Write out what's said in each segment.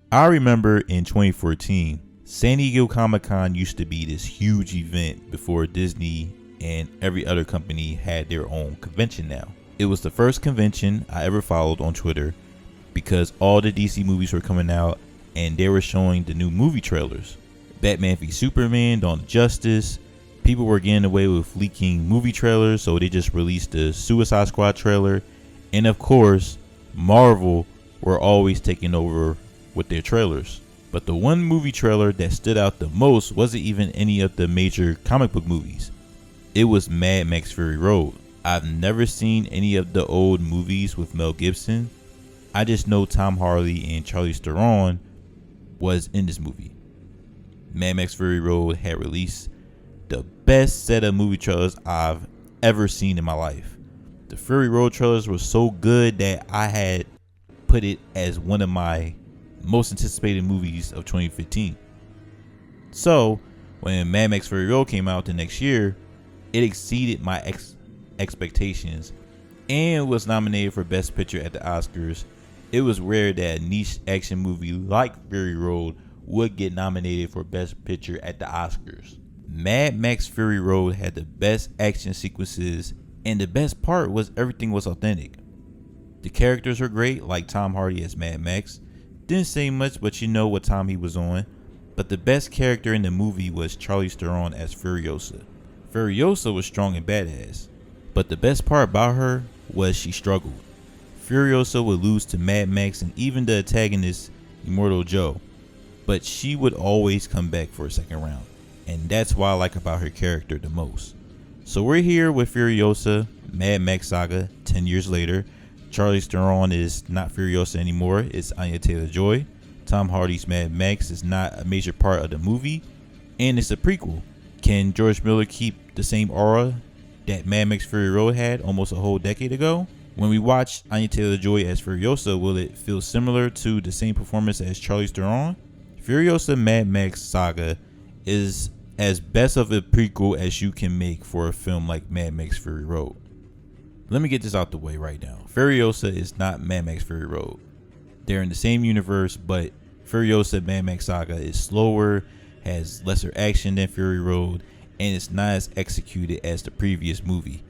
I remember in 2014, San Diego Comic-Con used to be this huge event before Disney and every other company had their own convention now. It was the first convention I ever followed on Twitter because all the DC movies were coming out and they were showing the new movie trailers. Batman v Superman, Dawn of Justice. People were getting away with leaking movie trailers, so they just released the Suicide Squad trailer. And of course, Marvel were always taking over with their trailers. But the one movie trailer that stood out the most wasn't even any of the major comic book movies. It was Mad Max Fury Road. I've never seen any of the old movies with Mel Gibson. I just know Tom Hardy and Charlize Theron was in this movie. Mad Max Fury Road had released the best set of movie trailers I've ever seen in my life. The Fury Road trailers were so good that I had put it as one of my most anticipated movies of 2015. So when Mad Max Fury Road came out the next year, it exceeded my expectations and was nominated for Best Picture at the Oscars. It was rare that a niche action movie like Fury Road would get nominated for Best Picture at the Oscars. Mad Max Fury Road had the best action sequences, and the best part was everything was authentic. The characters were great, like Tom Hardy as Mad Max. Didn't say much, but you know what time he was on. But the best character in the movie was Charlize Theron as Furiosa. Furiosa was strong and badass, but the best part about her was she struggled. Furiosa would lose to Mad Max and even the antagonist Immortal Joe, but she would always come back for a second round, and that's what I like about her character the most. So we're here with Furiosa, Mad Max Saga, 10 years later. Charlize Theron is not Furiosa anymore, it's Anya Taylor-Joy. Tom Hardy's Mad Max is not a major part of the movie, and it's a prequel. Can George Miller keep the same aura that Mad Max Fury Road had almost a whole decade ago? When we watch Anya Taylor-Joy as Furiosa, will it feel similar to the same performance as Charlize Theron? Furiosa Mad Max Saga is as best of a prequel as you can make for a film like Mad Max Fury Road. Let me get this out the way right now. Furiosa is not Mad Max Fury Road. They're in the same universe, but Furiosa Mad Max Saga is slower, has lesser action than Fury Road, and it's not as executed as the previous movie.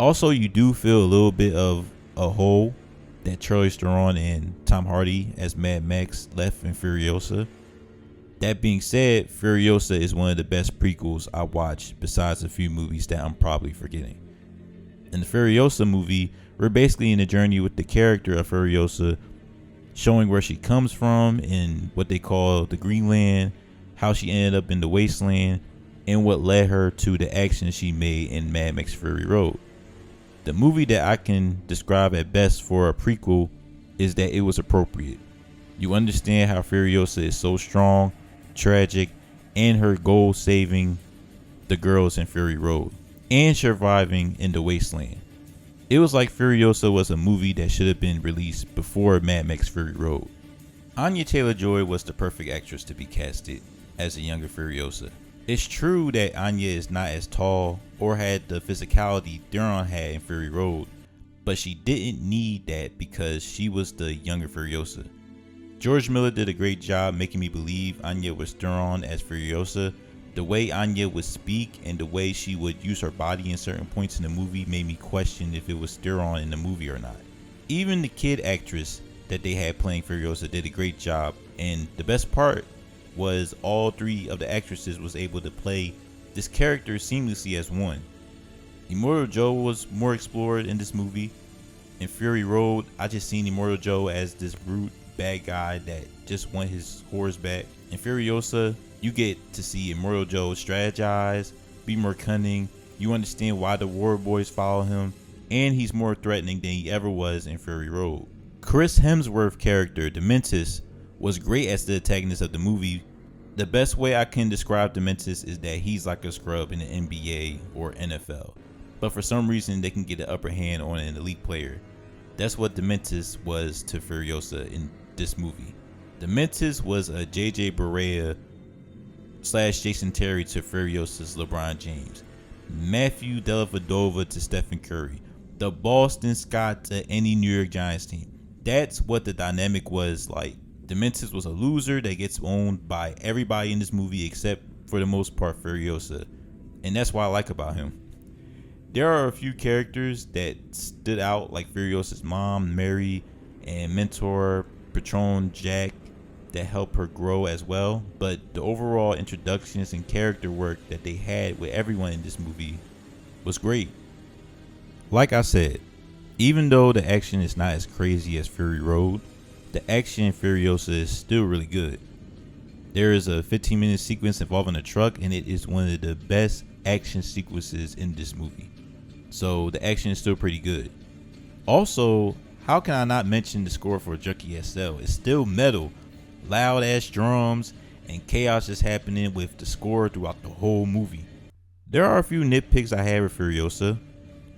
Also, you do feel a little bit of a hole that Charlize Theron and Tom Hardy as Mad Max left in Furiosa. That being said, Furiosa is one of the best prequels I watched besides a few movies that I'm probably forgetting. In the Furiosa movie, we're basically in a journey with the character of Furiosa, showing where she comes from in what they call the Greenland, how she ended up in the wasteland, and what led her to the actions she made in Mad Max Fury Road. The movie that I can describe at best for a prequel is that it was appropriate. You understand how Furiosa is so strong, tragic, and her goal saving the girls in Fury Road and surviving in the wasteland. It was like Furiosa was a movie that should have been released before Mad Max Fury Road. Anya Taylor-Joy was the perfect actress to be casted as a younger Furiosa. It's true that Anya is not as tall or had the physicality Theron had in Fury Road, but she didn't need that because she was the younger Furiosa. George Miller did a great job making me believe Anya was Theron as Furiosa. The way Anya would speak and the way she would use her body in certain points in the movie made me question if it was Theron in the movie or not. Even the kid actress that they had playing Furiosa did a great job, and the best part was all three of the actresses was able to play this character seamlessly as one. Immortal Joe was more explored in this movie. In Fury Road, I just seen Immortal Joe as this brute bad guy that just want his horse back. In Furiosa, you get to see Immortal Joe strategize, be more cunning. You understand why the War Boys follow him, and he's more threatening than he ever was in Fury Road. Chris Hemsworth character, Dementis, was great as the antagonist of the movie. The best way I can describe Dementis is that he's like a scrub in the NBA or NFL, but for some reason they can get an upper hand on an elite player. That's what Dementis was to Furiosa in this movie. Dementis was a JJ Barea / Jason Terry to Furiosa's LeBron James, Matthew Dellavedova to Stephen Curry, the Boston Scott to any New York Giants team. That's what the dynamic was like. Dementis was a loser that gets owned by everybody in this movie except, for the most part, Furiosa. And that's what I like about him. There are a few characters that stood out, like Furiosa's mom, Mary, and mentor, Patron Jack, that help her grow as well. But the overall introductions and character work that they had with everyone in this movie was great. Like I said, even though the action is not as crazy as Fury Road, the action in Furiosa is still really good. There is a 15-minute sequence involving a truck, and it is one of the best action sequences in this movie. So the action is still pretty good. Also, how can I not mention the score for Junkie SL? It's still metal, loud ass drums, and chaos is happening with the score throughout the whole movie. There are a few nitpicks I have with Furiosa.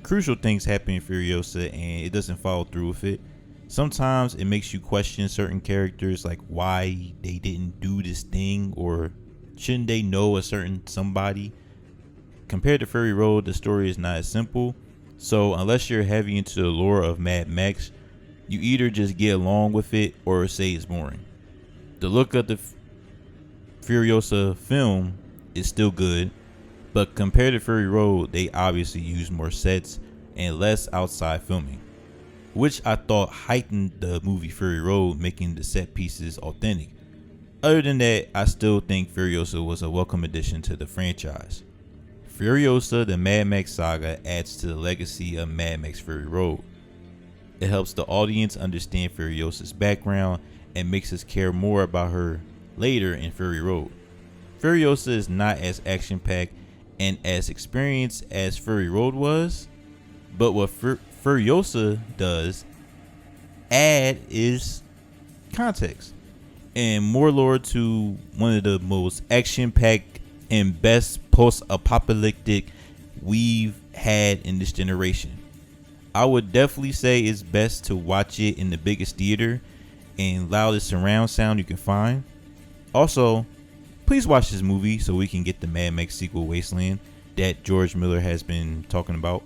Crucial things happen in Furiosa and it doesn't follow through with it. Sometimes it makes you question certain characters, like why they didn't do this thing, or shouldn't they know a certain somebody. Compared to Fury Road, the story is not as simple, so unless you're heavy into the lore of Mad Max, you either just get along with it or say it's boring. The look of the Furiosa film is still good, but compared to Fury Road, they obviously use more sets and less outside filming, which I thought heightened the movie Fury Road, making the set pieces authentic. Other than that, I still think Furiosa was a welcome addition to the franchise. Furiosa, the Mad Max saga, adds to the legacy of Mad Max Fury Road. It helps the audience understand Furiosa's background and makes us care more about her later in Fury Road. Furiosa is not as action-packed and as experienced as Fury Road was, but what Furiosa does add is context and more lore to one of the most action-packed and best post-apocalyptic we've had in this generation. I would definitely say it's best to watch it in the biggest theater and loudest surround sound you can find. Also, please watch this movie so we can get the Mad Max sequel Wasteland that George Miller has been talking about.